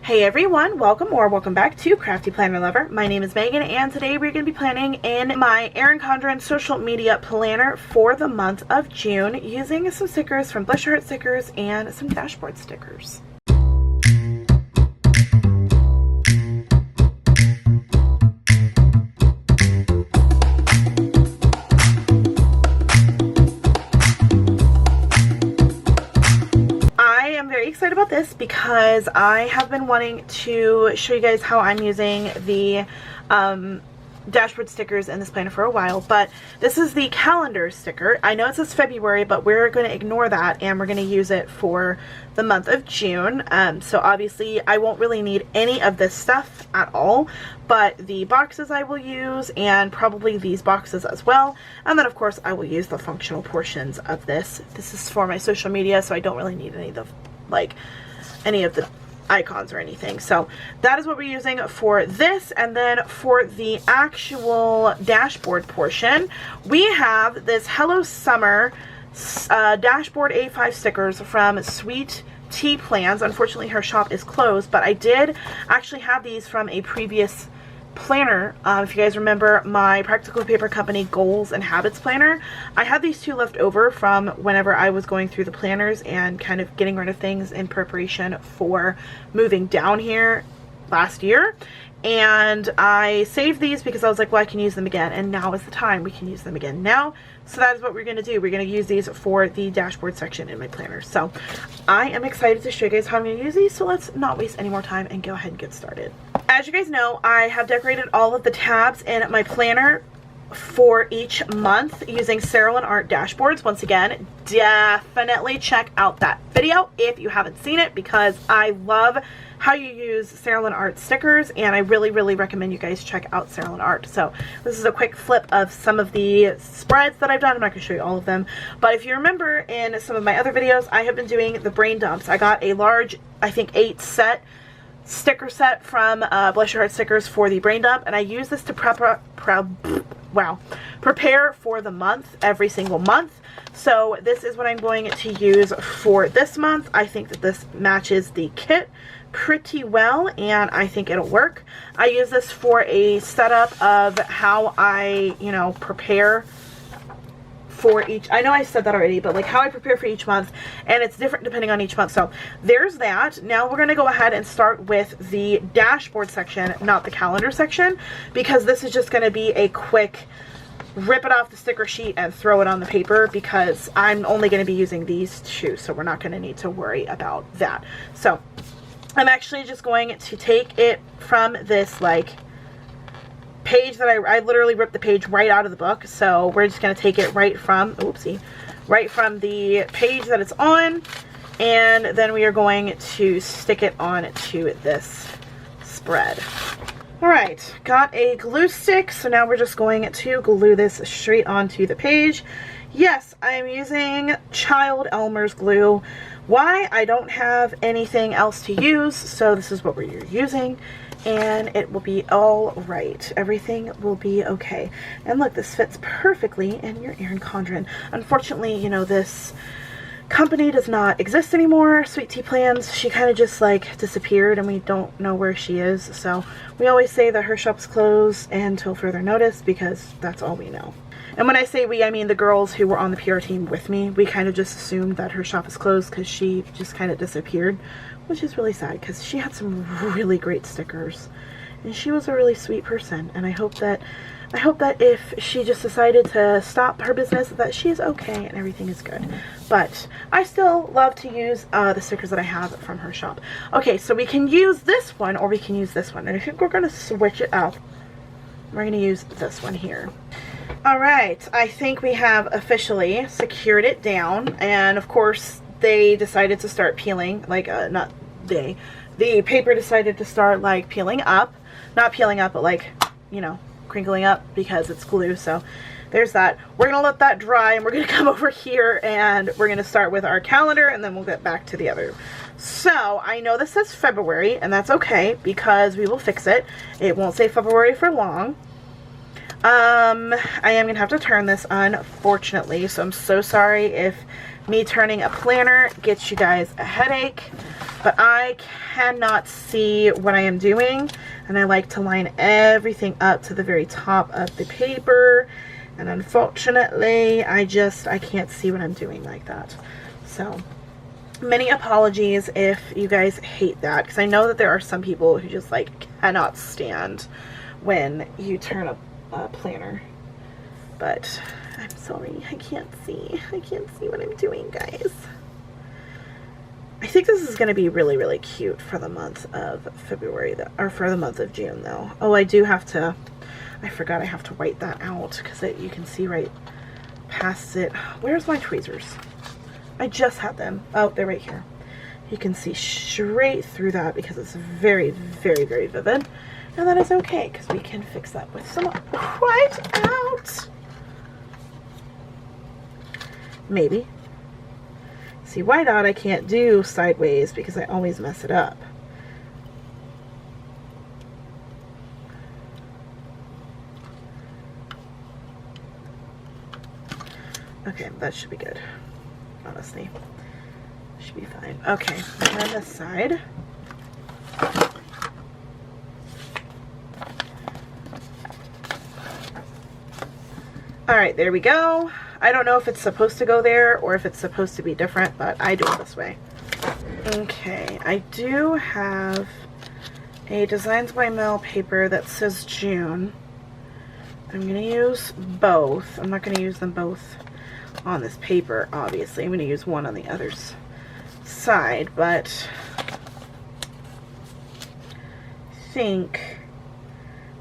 Hey everyone, welcome back to Crafty Planner Lover. My name is Megan and today we're going to be planning in my Erin Condren social media planner for the month of June using some stickers from BlessUrHeartStickers and some dashboard stickers. Excited about this because I have been wanting to show you guys how I'm using the dashboard stickers in this planner for a while, but this is the calendar sticker. I know it says February, but we're going to ignore that and we're going to use it for the month of June. So obviously I won't really need any of this stuff at all, but the boxes I will use and probably these boxes as well. And then of course I will use the functional portions of this. This is for my social media, so I don't really need any of the icons or anything. So that is what we're using for this. And then for the actual dashboard portion, we have this Hello Summer dashboard A5 stickers from SweetTPlans. Unfortunately her shop is closed, but I did actually have these from a previous planner. If you guys remember my Practical Paper Company Goals and Habits planner, I had these two left over from whenever I was going through the planners and kind of getting rid of things in preparation for moving down here last year. And I saved these because I was like, well, I can use them again, and now is the time we can use them again now. So that is what we're going to do. We're going to use these for the dashboard section in my planner. So I am excited to show you guys how I'm going to use these, so let's not waste any more time and go ahead and get started. As you guys know, I have decorated all of the tabs in my planner for each month using Cerulean Art dashboards. Once again, definitely check out that video if you haven't seen it, because I love how you use Cerulean Art stickers, and I really recommend you guys check out Cerulean Art. So this is a quick flip of some of the spreads that I've done. I'm not going to show you all of them, but if you remember in some of my other videos, I have been doing the brain dumps. I got a large, I think 8 sticker set from BlessUrHeartStickers for the brain dump, and I use this to prepare for the month every single month. So this is what I'm going to use for this month. I think that this matches the kit pretty well, and I think it'll work. I use this for a setup of how I, prepare for each, I know I said that already, but like how I prepare for each month, and it's different depending on each month. So there's that. Now we're going to go ahead and start with the dashboard section, not the calendar section, because this is just going to be a quick rip it off the sticker sheet and throw it on the paper, because I'm only going to be using these two, so we're not going to need to worry about that. So I'm actually just going to take it from this page that I literally ripped the page right out of the book. So we're just going to take it right from the page that it's on, and then we are going to stick it on to this spread. Alright, got a glue stick, so now we're just going to glue this straight onto the page. Yes, I'm using Child Elmer's glue. Why? I don't have anything else to use, so this is what we're using, and it will be all right. Everything will be okay. And look, this fits perfectly in your Erin Condren. Unfortunately, this company does not exist anymore. SweetTPlans, she kind of just disappeared, and we don't know where she is. So we always say that her shop's closed until further notice, because that's all we know. And when I say we, I mean the girls who were on the PR team with me. We kind of just assumed that her shop is closed because she just kind of disappeared, which is really sad because she had some really great stickers and she was a really sweet person. And I hope that if she just decided to stop her business, that she is okay and everything is good. But I still love to use the stickers that I have from her shop. Okay, so we can use this one or we can use this one. And I think we're going to switch it up. We're going to use this one here. Alright, I think we have officially secured it down, and of course they decided to start peeling, the paper decided to start peeling up, not peeling up, but crinkling up because it's glue. So there's that. We're going to let that dry, and we're going to come over here and we're going to start with our calendar, and then we'll get back to the other. So I know this says February, and that's okay because we will fix it. It won't say February for long. I am going to have to turn this, unfortunately, so I'm so sorry if me turning a planner gets you guys a headache, but I cannot see what I am doing, and I like to line everything up to the very top of the paper, and unfortunately I can't see what I'm doing like that. So many apologies if you guys hate that, because I know that there are some people who just like cannot stand when you turn a planner, but I'm sorry, I can't see what I'm doing, guys. I think this is going to be really, really cute for the month of February, or for the month of June, though. Oh, I do have to, I forgot I have to white that out, because you can see right past it. Where's my tweezers? I just had them. Oh, they're right here. You can see straight through that because it's very, very, very vivid. And that is okay, because we can fix that with some white out. Maybe. See, whiteout I can't do sideways because I always mess it up. Okay, that should be good. Honestly, should be fine. Okay, on this side. All right, there we go. I don't know if it's supposed to go there or if it's supposed to be different, but I do it this way. Okay, I do have a Designs by Mail paper that says June. I'm going to use both. I'm not going to use them both on this paper, obviously. I'm going to use one on the other side, but I think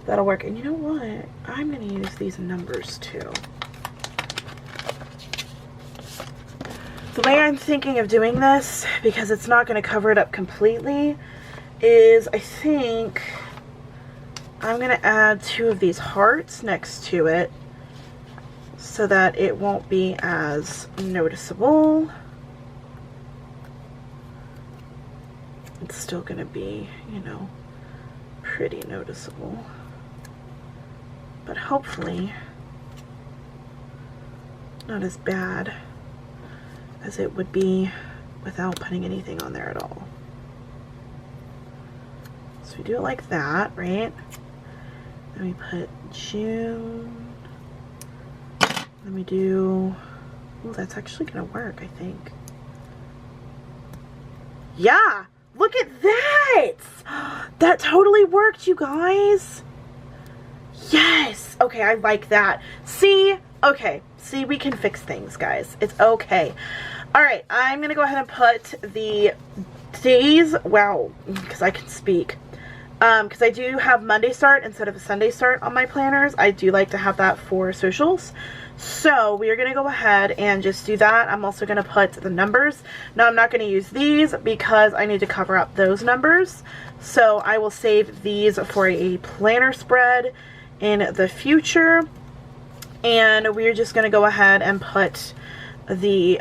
that'll work. And you know what? I'm going to use these numbers too. The way I'm thinking of doing this, because it's not going to cover it up completely, is I think I'm going to add 2 of these hearts next to it so that it won't be as noticeable. It's still going to be, you know, pretty noticeable, but hopefully not as bad as it would be without putting anything on there at all. So we do it like that, right? Then we put June. Then we do, oh, that's actually gonna work, I think. Yeah, look at that! That totally worked, you guys. Yes, okay, I like that. See, okay, see, we can fix things, guys. It's okay. All right, I'm gonna go ahead and put the days, wow, because I can speak. Because I do have Monday start instead of a Sunday start on my planners. I do like to have that for socials. So we are going to go ahead and just do that. I'm also going to put the numbers. Now I'm not going to use these because I need to cover up those numbers. So I will save these for a planner spread in the future. And we're just going to go ahead and put the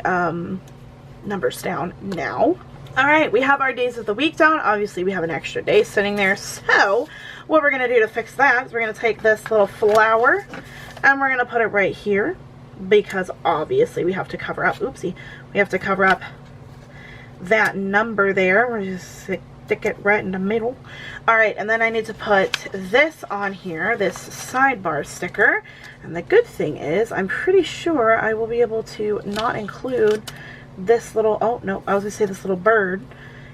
numbers down now. Alright, we have our days of the week down. Obviously, we have an extra day sitting there. So, what we're going to do to fix that is we're going to take this little flower and we're going to put it right here because obviously we have to cover up, oopsie, we have to cover up that number there. We're just stick it right in the middle. Alright, and then I need to put this on here, this sidebar sticker. And the good thing is, I'm pretty sure I will be able to not include this little, oh no, I was gonna say this little bird,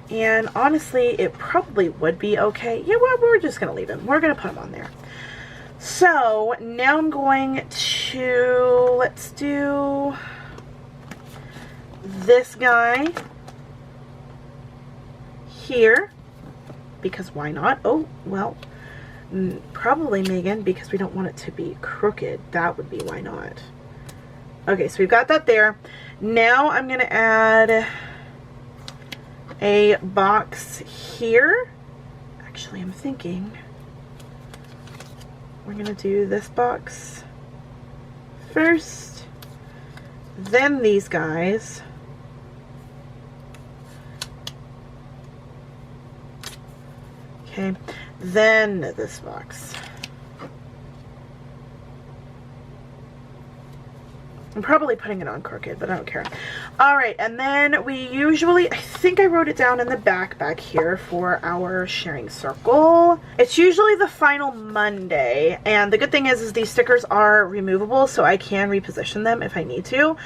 and honestly it probably would be okay. Yeah, well, we're just gonna leave him. We're gonna put him on there. So now I'm going to, let's do this guy here because why not? Oh well, probably Megan, because we don't want it to be crooked. That would be why not. Okay, so we've got that there. Now I'm going to add a box here. Actually, I'm thinking we're going to do this box first, then these guys. Okay, then this box. I'm probably putting it on crooked, but I don't care. Alright, and then we usually, I think I wrote it down in the back here for our sharing circle. It's usually the final Monday, and the good thing is these stickers are removable, so I can reposition them if I need to.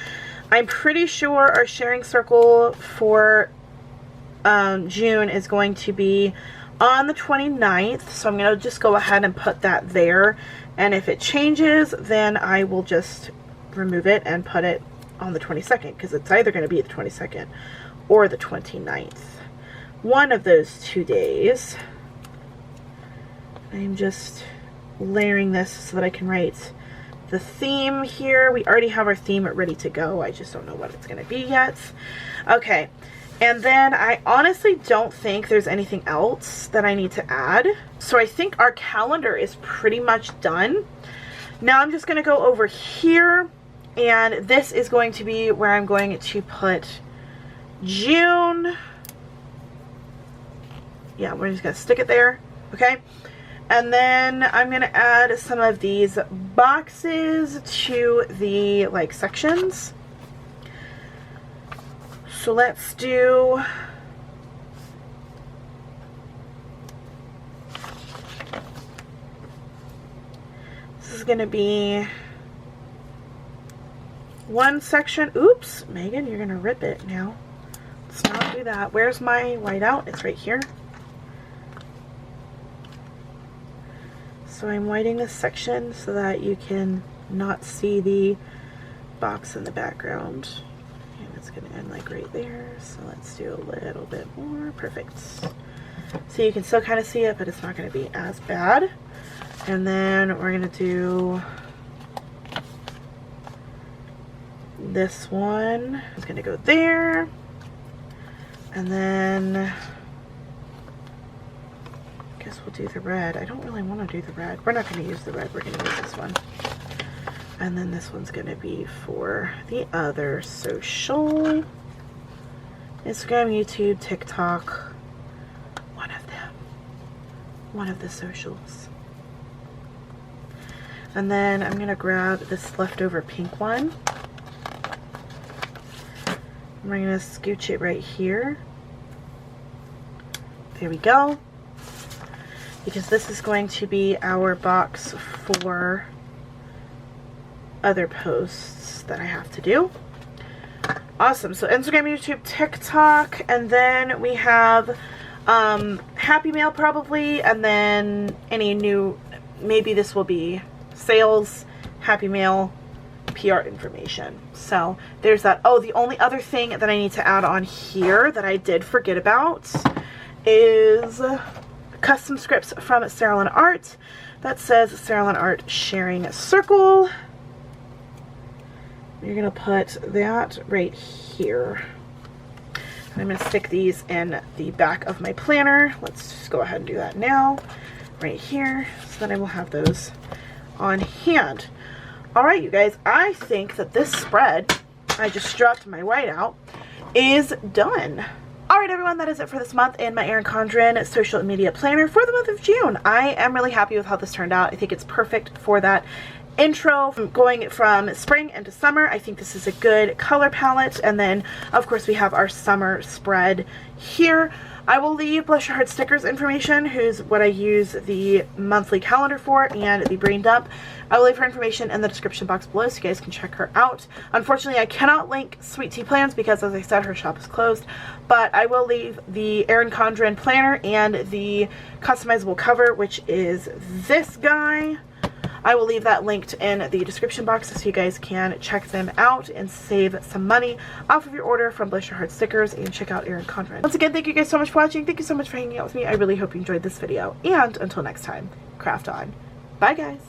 I'm pretty sure our sharing circle for June is going to be on the 29th, so I'm going to just go ahead and put that there, and if it changes, then I will just remove it and put it on the 22nd, because it's either going to be the 22nd or the 29th. One of those 2 days. I'm just layering this so that I can write the theme here. We already have our theme ready to go. I just don't know what it's going to be yet. Okay, and then I honestly don't think there's anything else that I need to add. So I think our calendar is pretty much done. Now I'm just going to go over here. And this is going to be where I'm going to put June. Yeah, we're just going to stick it there. Okay. And then I'm going to add some of these boxes to the like sections. So let's do this is going to be one section. Oops, Megan, you're gonna rip it now. Let's not do that. Where's my whiteout? It's right here. So I'm whiting this section so that you can not see the box in the background. And it's gonna end like right there. So let's do a little bit more. Perfect. So you can still kind of see it, but it's not gonna be as bad. And then we're gonna do this one is going to go there, and then I guess we'll do the red. I don't really want to do the red. We're not going to use the red. We're going to use this one. And then this one's going to be for the other social. Instagram, YouTube, TikTok. One of them. One of the socials. And then I'm going to grab this leftover pink one. We're going to scooch it right here. There we go. Because this is going to be our box for other posts that I have to do. Awesome. So Instagram, YouTube, TikTok, and then we have Happy Mail probably, and then any new, maybe this will be sales, Happy Mail, PR information. So there's that. Oh, the only other thing that I need to add on here that I did forget about is custom scripts from Saralyn Art. That says Saralyn Art Sharing Circle. You're going to put that right here. And I'm going to stick these in the back of my planner. Let's just go ahead and do that now. Right here. So that I will have those on hand. Alright, you guys, I think that this spread, I just dropped my whiteout, is done. Alright everyone, that is it for this month in my Erin Condren social media planner for the month of June. I am really happy with how this turned out. I think it's perfect for that intro, going from spring into summer. I think this is a good color palette, and then of course we have our summer spread here. I will leave BlessUrHeartStickers information, who's what I use the monthly calendar for, and the brain dump. I will leave her information in the description box below so you guys can check her out. Unfortunately, I cannot link SweetTPlans because, as I said, her shop is closed, but I will leave the Erin Condren planner and the customizable cover, which is this guy. I will leave that linked in the description box so you guys can check them out and save some money off of your order from BlessUrHeartStickers and check out Erin Condren. Once again, thank you guys so much for watching. Thank you so much for hanging out with me. I really hope you enjoyed this video. And until next time, craft on. Bye, guys.